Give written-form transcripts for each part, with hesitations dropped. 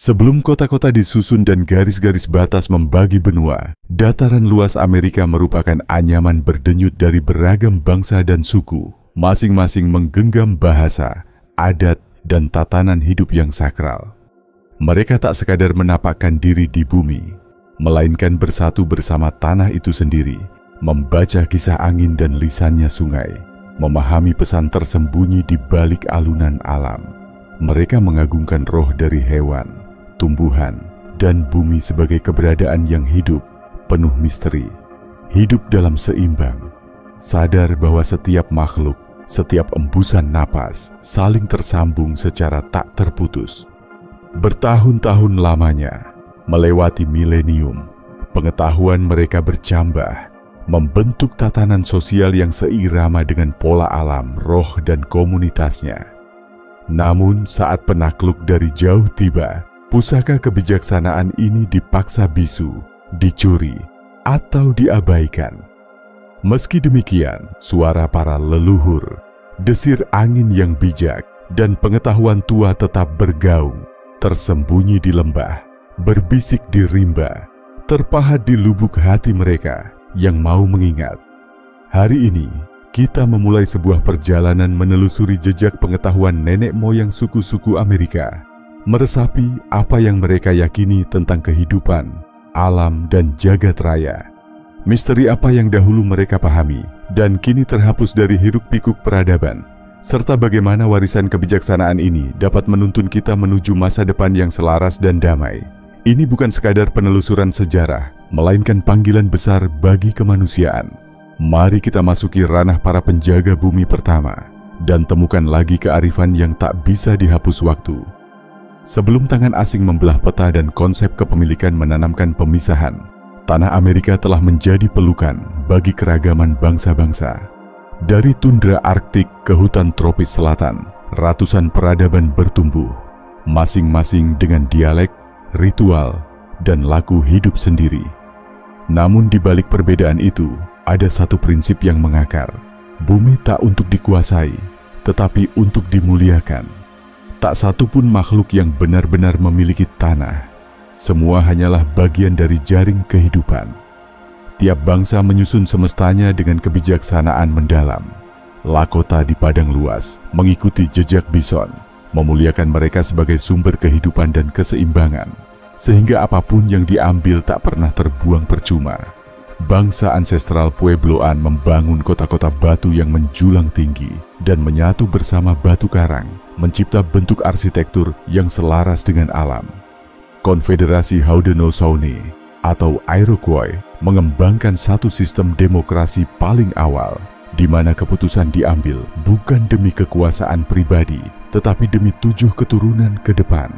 Sebelum kota-kota disusun dan garis-garis batas membagi benua, dataran luas Amerika merupakan anyaman berdenyut dari beragam bangsa dan suku, masing-masing menggenggam bahasa, adat, dan tatanan hidup yang sakral. Mereka tak sekadar menapakkan diri di bumi, melainkan bersatu bersama tanah itu sendiri, membaca kisah angin dan lisannya sungai, memahami pesan tersembunyi di balik alunan alam. Mereka mengagungkan roh dari hewan, tumbuhan, dan bumi sebagai keberadaan yang hidup, penuh misteri, hidup dalam seimbang, sadar bahwa setiap makhluk, setiap embusan napas saling tersambung secara tak terputus. Bertahun-tahun lamanya, melewati milenium, pengetahuan mereka bercambah, membentuk tatanan sosial yang seirama dengan pola alam, roh, dan komunitasnya. Namun saat penakluk dari jauh tiba, pusaka kebijaksanaan ini dipaksa bisu, dicuri, atau diabaikan. Meski demikian, suara para leluhur, desir angin yang bijak, dan pengetahuan tua tetap bergaung, tersembunyi di lembah, berbisik di rimba, terpahat di lubuk hati mereka yang mau mengingat. Hari ini, kita memulai sebuah perjalanan menelusuri jejak pengetahuan nenek moyang suku-suku Amerika, meresapi apa yang mereka yakini tentang kehidupan, alam, dan jagat raya. Misteri apa yang dahulu mereka pahami dan kini terhapus dari hiruk-pikuk peradaban, serta bagaimana warisan kebijaksanaan ini dapat menuntun kita menuju masa depan yang selaras dan damai. Ini bukan sekadar penelusuran sejarah, melainkan panggilan besar bagi kemanusiaan. Mari kita masuki ranah para penjaga bumi pertama dan temukan lagi kearifan yang tak bisa dihapus waktu. Sebelum tangan asing membelah peta dan konsep kepemilikan menanamkan pemisahan, tanah Amerika telah menjadi pelukan bagi keragaman bangsa-bangsa. Dari tundra Arktik ke hutan tropis selatan, ratusan peradaban bertumbuh, masing-masing dengan dialek, ritual, dan laku hidup sendiri. Namun di balik perbedaan itu, ada satu prinsip yang mengakar. Bumi tak untuk dikuasai, tetapi untuk dimuliakan. Tak satu pun makhluk yang benar-benar memiliki tanah. Semua hanyalah bagian dari jaring kehidupan. Tiap bangsa menyusun semestanya dengan kebijaksanaan mendalam. Lakota di padang luas mengikuti jejak bison, memuliakan mereka sebagai sumber kehidupan dan keseimbangan, sehingga apapun yang diambil tak pernah terbuang percuma. Bangsa ancestral Puebloan membangun kota-kota batu yang menjulang tinggi dan menyatu bersama batu karang, mencipta bentuk arsitektur yang selaras dengan alam. Konfederasi Haudenosaunee atau Iroquois mengembangkan satu sistem demokrasi paling awal, di mana keputusan diambil bukan demi kekuasaan pribadi, tetapi demi 7 keturunan ke depan.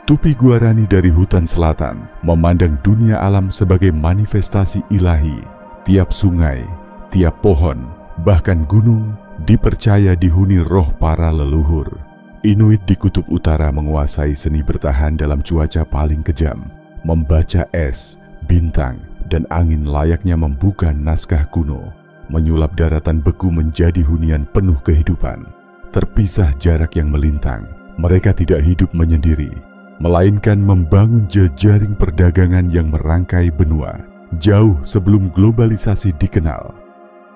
Tupi Guarani dari hutan selatan memandang dunia alam sebagai manifestasi ilahi. Tiap sungai, tiap pohon, bahkan gunung dipercaya dihuni roh para leluhur. Inuit di kutub utara menguasai seni bertahan dalam cuaca paling kejam, membaca es, bintang, dan angin layaknya membuka naskah kuno, menyulap daratan beku menjadi hunian penuh kehidupan. Terpisah jarak yang melintang, mereka tidak hidup menyendiri, melainkan membangun jejaring perdagangan yang merangkai benua, jauh sebelum globalisasi dikenal.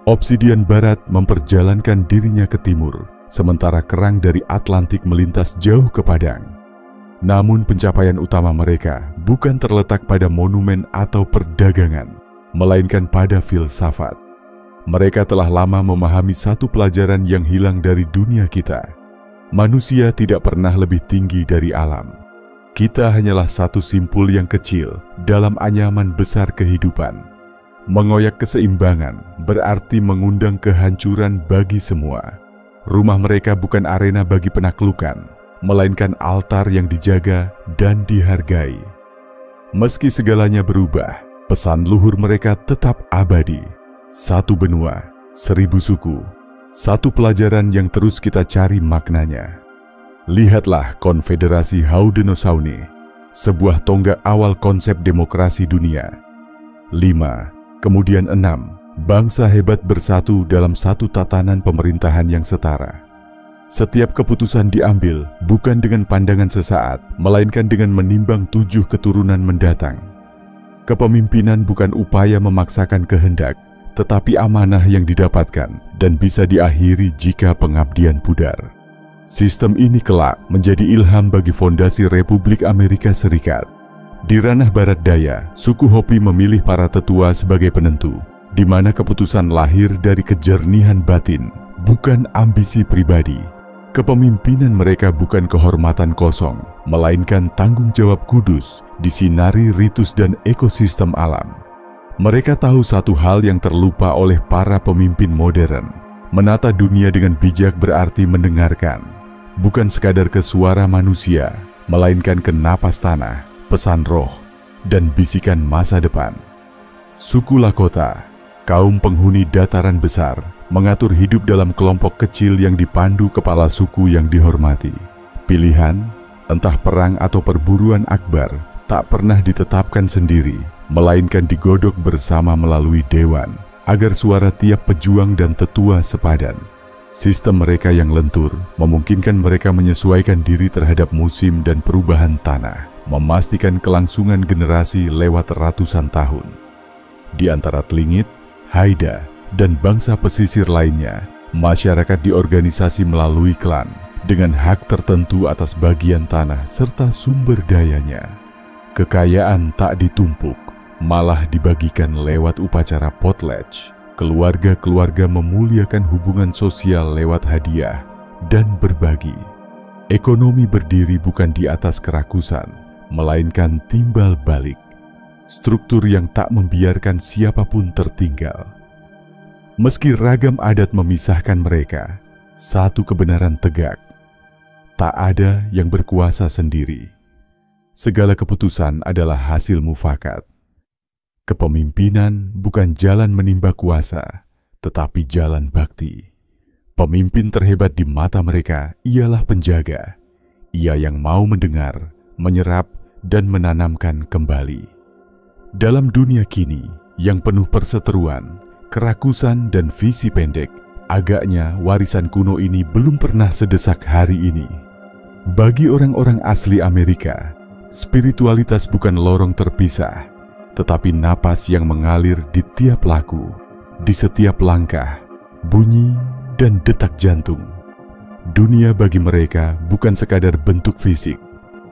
Obsidian Barat memperjalankan dirinya ke timur, sementara kerang dari Atlantik melintas jauh ke Padang. Namun pencapaian utama mereka bukan terletak pada monumen atau perdagangan, melainkan pada filsafat. Mereka telah lama memahami satu pelajaran yang hilang dari dunia kita. Manusia tidak pernah lebih tinggi dari alam. Kita hanyalah satu simpul yang kecil dalam anyaman besar kehidupan. Mengoyak keseimbangan berarti mengundang kehancuran bagi semua. Rumah mereka bukan arena bagi penaklukan, melainkan altar yang dijaga dan dihargai. Meski segalanya berubah, pesan luhur mereka tetap abadi. Satu benua, 1000 suku, satu pelajaran yang terus kita cari maknanya. Lihatlah Konfederasi Haudenosaunee, sebuah tonggak awal konsep demokrasi dunia. 5, kemudian 6, bangsa hebat bersatu dalam satu tatanan pemerintahan yang setara. Setiap keputusan diambil bukan dengan pandangan sesaat, melainkan dengan menimbang 7 keturunan mendatang. Kepemimpinan bukan upaya memaksakan kehendak, tetapi amanah yang didapatkan dan bisa diakhiri jika pengabdian pudar. Sistem ini kelak menjadi ilham bagi fondasi Republik Amerika Serikat. Di ranah barat daya, suku Hopi memilih para tetua sebagai penentu, di mana keputusan lahir dari kejernihan batin, bukan ambisi pribadi. Kepemimpinan mereka bukan kehormatan kosong, melainkan tanggung jawab kudus, disinari ritus dan ekosistem alam. Mereka tahu satu hal yang terlupa oleh para pemimpin modern. Menata dunia dengan bijak berarti mendengarkan, bukan sekadar ke suara manusia, melainkan ke napas tanah, pesan roh, dan bisikan masa depan. Suku Lakota, kaum penghuni dataran besar, mengatur hidup dalam kelompok kecil yang dipandu kepala suku yang dihormati. Pilihan, entah perang atau perburuan akbar, tak pernah ditetapkan sendiri, melainkan digodok bersama melalui dewan, agar suara tiap pejuang dan tetua sepadan. Sistem mereka yang lentur memungkinkan mereka menyesuaikan diri terhadap musim dan perubahan tanah, memastikan kelangsungan generasi lewat ratusan tahun. Di antara Tlingit, Haida, dan bangsa pesisir lainnya, masyarakat diorganisasi melalui klan dengan hak tertentu atas bagian tanah serta sumber dayanya. Kekayaan tak ditumpuk, malah dibagikan lewat upacara potlatch. Keluarga-keluarga memuliakan hubungan sosial lewat hadiah dan berbagi. Ekonomi berdiri bukan di atas kerakusan, melainkan timbal balik. Struktur yang tak membiarkan siapapun tertinggal. Meski ragam adat memisahkan mereka, satu kebenaran tegak. Tak ada yang berkuasa sendiri. Segala keputusan adalah hasil mufakat. Kepemimpinan bukan jalan menimba kuasa, tetapi jalan bakti. Pemimpin terhebat di mata mereka ialah penjaga. Ia yang mau mendengar, menyerap, dan menanamkan kembali. Dalam dunia kini yang penuh perseteruan, kerakusan, dan visi pendek, agaknya warisan kuno ini belum pernah sedesak hari ini. Bagi orang-orang asli Amerika, spiritualitas bukan lorong terpisah, tetapi napas yang mengalir di tiap laku, di setiap langkah, bunyi, dan detak jantung. Dunia bagi mereka bukan sekadar bentuk fisik,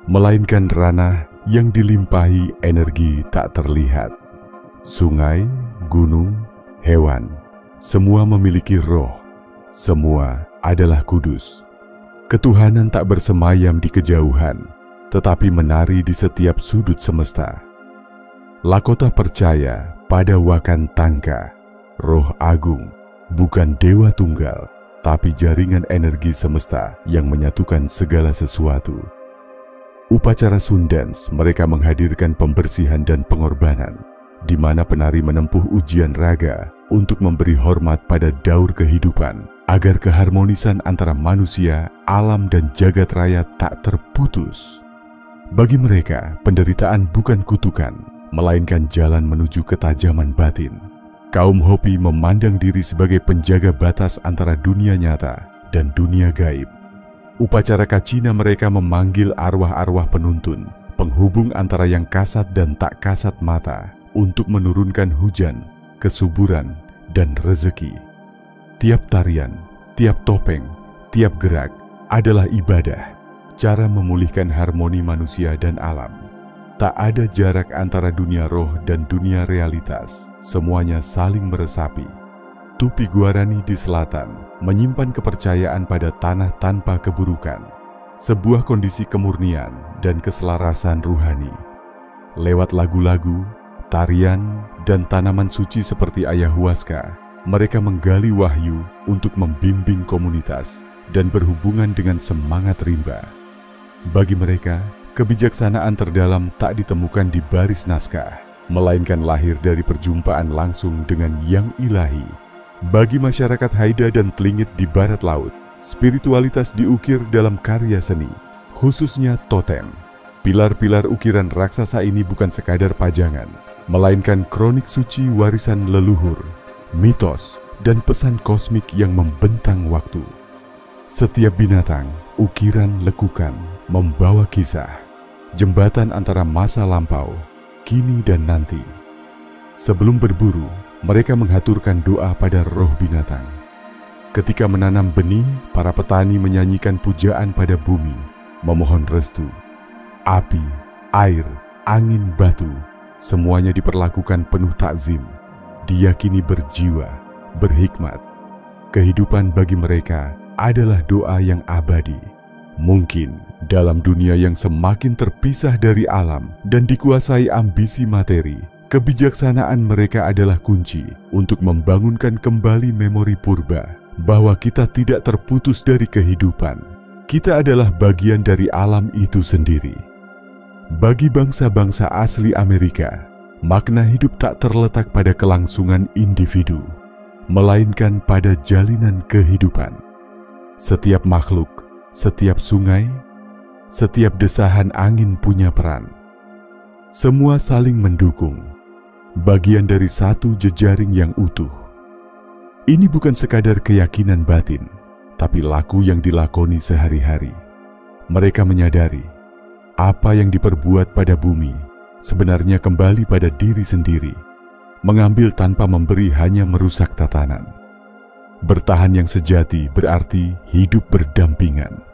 melainkan ranah yang dilimpahi energi tak terlihat. Sungai, gunung, hewan, semua memiliki roh, semua adalah kudus. Ketuhanan tak bersemayam di kejauhan, tetapi menari di setiap sudut semesta. Lakota percaya pada Wakan Tanka, roh agung, bukan dewa tunggal, tapi jaringan energi semesta yang menyatukan segala sesuatu. Upacara Sundance mereka menghadirkan pembersihan dan pengorbanan, di mana penari menempuh ujian raga untuk memberi hormat pada daur kehidupan, agar keharmonisan antara manusia, alam, dan jagat raya tak terputus. Bagi mereka, penderitaan bukan kutukan, melainkan jalan menuju ketajaman batin. Kaum Hopi memandang diri sebagai penjaga batas antara dunia nyata dan dunia gaib. Upacara kacina mereka memanggil arwah-arwah penuntun, penghubung antara yang kasat dan tak kasat mata, untuk menurunkan hujan, kesuburan, dan rezeki. Tiap tarian, tiap topeng, tiap gerak adalah ibadah, cara memulihkan harmoni manusia dan alam. Tak ada jarak antara dunia roh dan dunia realitas, semuanya saling meresapi. Tupi Guarani di selatan menyimpan kepercayaan pada tanah tanpa keburukan, sebuah kondisi kemurnian dan keselarasan ruhani. Lewat lagu-lagu, tarian, dan tanaman suci seperti ayahuasca, mereka menggali wahyu untuk membimbing komunitas dan berhubungan dengan semangat rimba. Bagi mereka, kebijaksanaan terdalam tak ditemukan di baris naskah, melainkan lahir dari perjumpaan langsung dengan yang ilahi. Bagi masyarakat Haida dan Tlingit di barat laut, spiritualitas diukir dalam karya seni, khususnya totem. Pilar-pilar ukiran raksasa ini bukan sekadar pajangan, melainkan kronik suci warisan leluhur, mitos, dan pesan kosmik yang membentang waktu. Setiap binatang, ukiran lekukan, membawa kisah, jembatan antara masa lampau, kini dan nanti. Sebelum berburu, mereka menghaturkan doa pada roh binatang. Ketika menanam benih, para petani menyanyikan pujaan pada bumi, memohon restu. Api, air, angin, batu, semuanya diperlakukan penuh takzim, diyakini berjiwa, berhikmat. Kehidupan bagi mereka adalah doa yang abadi. Mungkin dalam dunia yang semakin terpisah dari alam dan dikuasai ambisi materi, kebijaksanaan mereka adalah kunci untuk membangunkan kembali memori purba bahwa kita tidak terputus dari kehidupan. Kita adalah bagian dari alam itu sendiri. Bagi bangsa-bangsa asli Amerika, makna hidup tak terletak pada kelangsungan individu, melainkan pada jalinan kehidupan. Setiap makhluk, setiap sungai, setiap desahan angin punya peran. Semua saling mendukung, bagian dari satu jejaring yang utuh. Ini bukan sekadar keyakinan batin, tapi laku yang dilakoni sehari-hari. Mereka menyadari apa yang diperbuat pada bumi sebenarnya kembali pada diri sendiri. Mengambil tanpa memberi hanya merusak tatanan. Bertahan yang sejati berarti hidup berdampingan.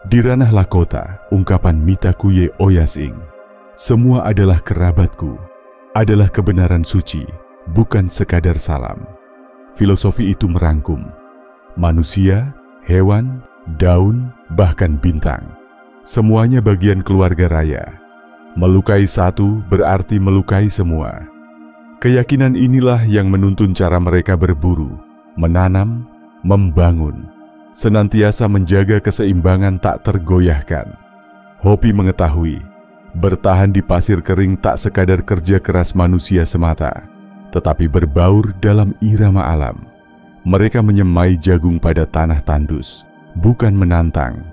Di ranah Lakota, ungkapan Mitakuye Oyasing, semua adalah kerabatku, adalah kebenaran suci, bukan sekadar salam. Filosofi itu merangkum manusia, hewan, daun, bahkan bintang. Semuanya bagian keluarga raya. Melukai satu berarti melukai semua. Keyakinan inilah yang menuntun cara mereka berburu, menanam, membangun, senantiasa menjaga keseimbangan tak tergoyahkan. Hopi mengetahui, bertahan di pasir kering tak sekadar kerja keras manusia semata, tetapi berbaur dalam irama alam. Mereka menyemai jagung pada tanah tandus, bukan menantang,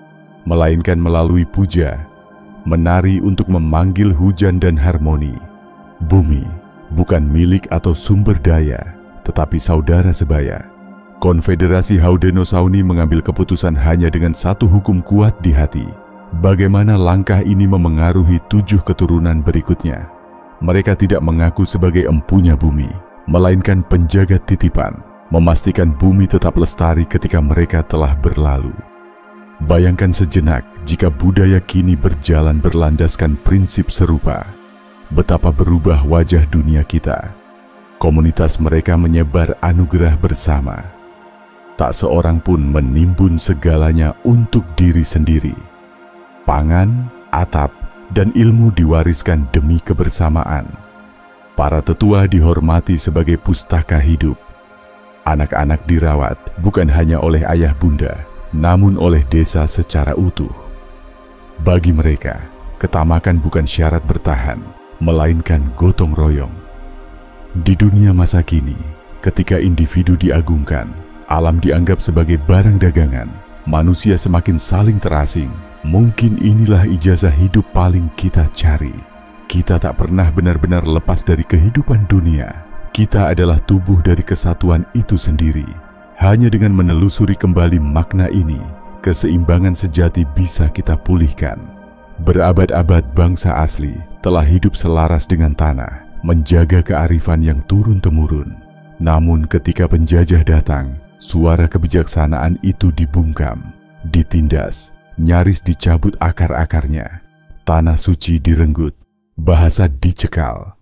melainkan melalui puja, menari untuk memanggil hujan dan harmoni. Bumi bukan milik atau sumber daya, tetapi saudara sebaya. Konfederasi Haudenosaunee mengambil keputusan hanya dengan satu hukum kuat di hati. Bagaimana langkah ini memengaruhi 7 keturunan berikutnya. Mereka tidak mengaku sebagai empunya bumi, melainkan penjaga titipan, memastikan bumi tetap lestari ketika mereka telah berlalu. Bayangkan sejenak jika budaya kini berjalan berlandaskan prinsip serupa. Betapa berubah wajah dunia kita. Komunitas mereka menyebar anugerah bersama. Tak seorang pun menimbun segalanya untuk diri sendiri. Pangan, atap, dan ilmu diwariskan demi kebersamaan. Para tetua dihormati sebagai pustaka hidup. Anak-anak dirawat bukan hanya oleh ayah bunda, namun oleh desa secara utuh. Bagi mereka, ketamakan bukan syarat bertahan, melainkan gotong royong. Di dunia masa kini, ketika individu diagungkan, alam dianggap sebagai barang dagangan, manusia semakin saling terasing. Mungkin inilah ijazah hidup paling kita cari. Kita tak pernah benar-benar lepas dari kehidupan dunia. Kita adalah tubuh dari kesatuan itu sendiri. Hanya dengan menelusuri kembali makna ini, keseimbangan sejati bisa kita pulihkan. Berabad-abad bangsa asli telah hidup selaras dengan tanah, menjaga kearifan yang turun-temurun. Namun ketika penjajah datang, suara kebijaksanaan itu dibungkam, ditindas, nyaris dicabut akar-akarnya. Tanah suci direnggut, bahasa dicekal.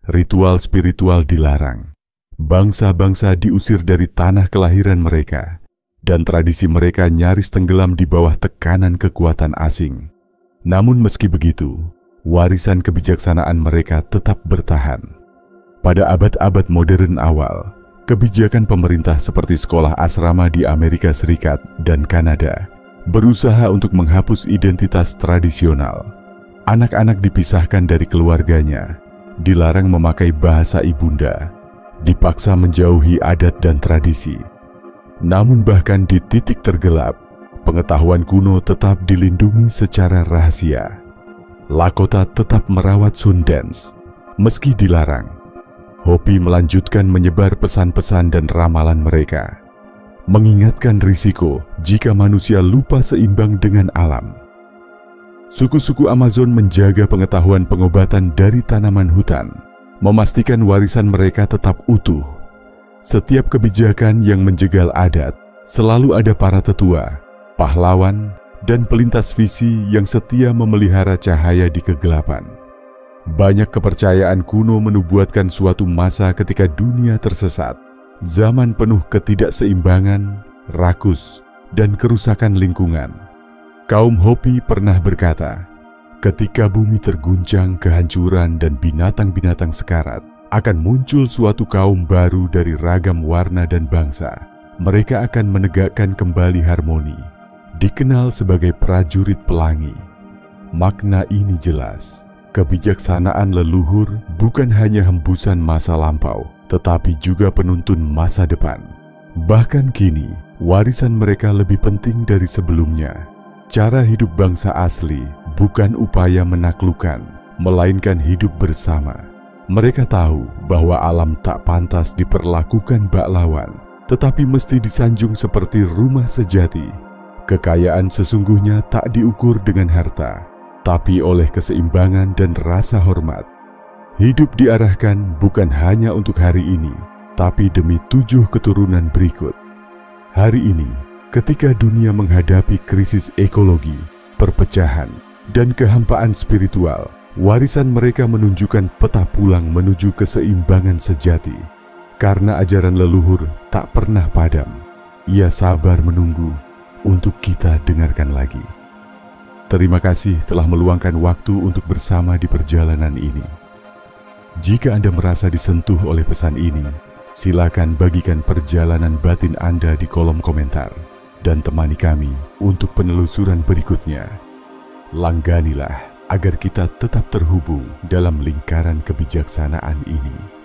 Ritual spiritual dilarang. Bangsa-bangsa diusir dari tanah kelahiran mereka, dan tradisi mereka nyaris tenggelam di bawah tekanan kekuatan asing. Namun meski begitu, warisan kebijaksanaan mereka tetap bertahan. Pada abad-abad modern awal, kebijakan pemerintah seperti sekolah asrama di Amerika Serikat dan Kanada berusaha untuk menghapus identitas tradisional. Anak-anak dipisahkan dari keluarganya, dilarang memakai bahasa ibunda, dipaksa menjauhi adat dan tradisi. Namun bahkan di titik tergelap, pengetahuan kuno tetap dilindungi secara rahasia. Lakota tetap merawat Sundance, meski dilarang. Hopi melanjutkan menyebar pesan-pesan dan ramalan mereka. mengingatkan risiko jika manusia lupa seimbang dengan alam. Suku-suku Amazon menjaga pengetahuan pengobatan dari tanaman hutan, memastikan warisan mereka tetap utuh. Setiap kebijakan yang menjegal adat, selalu ada para tetua, pahlawan, dan pelintas visi yang setia memelihara cahaya di kegelapan. Banyak kepercayaan kuno menubuatkan suatu masa ketika dunia tersesat, zaman penuh ketidakseimbangan, rakus, dan kerusakan lingkungan. Kaum Hopi pernah berkata, ketika bumi terguncang kehancuran dan binatang-binatang sekarat, akan muncul suatu kaum baru dari ragam warna dan bangsa. Mereka akan menegakkan kembali harmoni, dikenal sebagai prajurit pelangi. Makna ini jelas, kebijaksanaan leluhur bukan hanya hembusan masa lampau, tetapi juga penuntun masa depan. Bahkan kini, warisan mereka lebih penting dari sebelumnya. Cara hidup bangsa asli bukan upaya menaklukkan, melainkan hidup bersama. Mereka tahu bahwa alam tak pantas diperlakukan bak lawan, tetapi mesti disanjung seperti rumah sejati. Kekayaan sesungguhnya tak diukur dengan harta, tapi oleh keseimbangan dan rasa hormat. Hidup diarahkan bukan hanya untuk hari ini, tapi demi 7 keturunan berikut. Hari ini, ketika dunia menghadapi krisis ekologi, perpecahan, dan kehampaan spiritual, warisan mereka menunjukkan peta pulang menuju keseimbangan sejati. Karena ajaran leluhur tak pernah padam, ia sabar menunggu untuk kita dengarkan lagi. Terima kasih telah meluangkan waktu untuk bersama di perjalanan ini. Jika Anda merasa disentuh oleh pesan ini, silakan bagikan perjalanan batin Anda di kolom komentar dan temani kami untuk penelusuran berikutnya. Langganilah agar kita tetap terhubung dalam lingkaran kebijaksanaan ini.